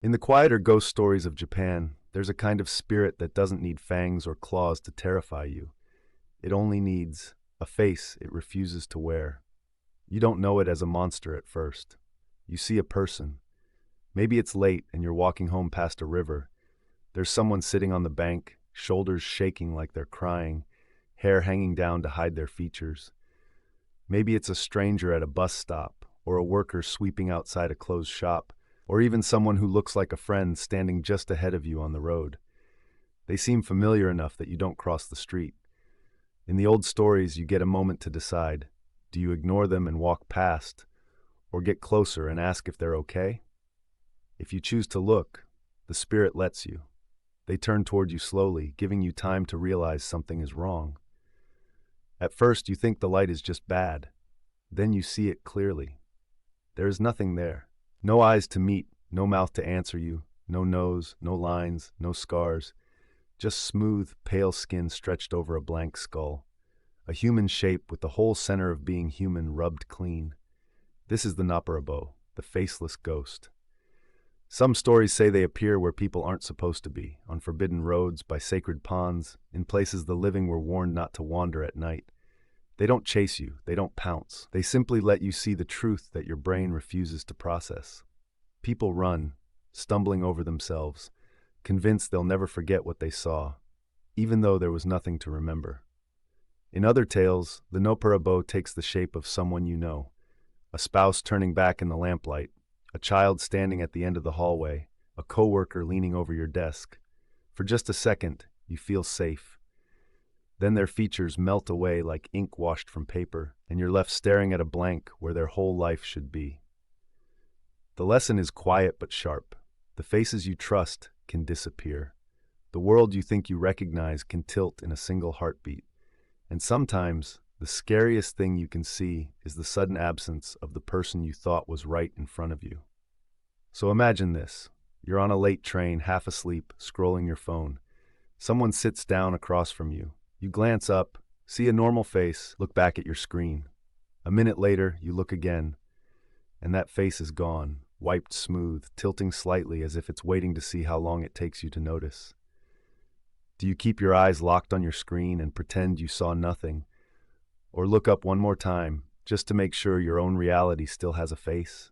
In the quieter ghost stories of Japan, there's a kind of spirit that doesn't need fangs or claws to terrify you. It only needs a face it refuses to wear. You don't know it as a monster at first. You see a person. Maybe it's late and you're walking home past a river. There's someone sitting on the bank, shoulders shaking like they're crying, hair hanging down to hide their features. Maybe it's a stranger at a bus stop, or a worker sweeping outside a closed shop, or even someone who looks like a friend standing just ahead of you on the road. They seem familiar enough that you don't cross the street. In the old stories, you get a moment to decide. Do you ignore them and walk past, or get closer and ask if they're okay? If you choose to look, the spirit lets you. They turn toward you slowly, giving you time to realize something is wrong. At first, you think the light is just bad. Then you see it clearly. There is nothing there. No eyes to meet, no mouth to answer you, no nose, no lines, no scars. Just smooth, pale skin stretched over a blank skull. A human shape with the whole center of being human rubbed clean. This is the Nopperabo, the faceless ghost. Some stories say they appear where people aren't supposed to be, on forbidden roads, by sacred ponds, in places the living were warned not to wander at night. They don't chase you, they don't pounce. They simply let you see the truth that your brain refuses to process. People run, stumbling over themselves, convinced they'll never forget what they saw, even though there was nothing to remember. In other tales, the Nopperabo takes the shape of someone you know, a spouse turning back in the lamplight, a child standing at the end of the hallway, a coworker leaning over your desk. For just a second, you feel safe. Then their features melt away like ink washed from paper, and you're left staring at a blank where their whole life should be. The lesson is quiet but sharp. The faces you trust can disappear. The world you think you recognize can tilt in a single heartbeat. And sometimes, the scariest thing you can see is the sudden absence of the person you thought was right in front of you. So imagine this. You're on a late train, half asleep, scrolling your phone. Someone sits down across from you. You glance up, see a normal face, look back at your screen. A minute later, you look again, and that face is gone, wiped smooth, tilting slightly as if it's waiting to see how long it takes you to notice. Do you keep your eyes locked on your screen and pretend you saw nothing? Or look up one more time, just to make sure your own reality still has a face?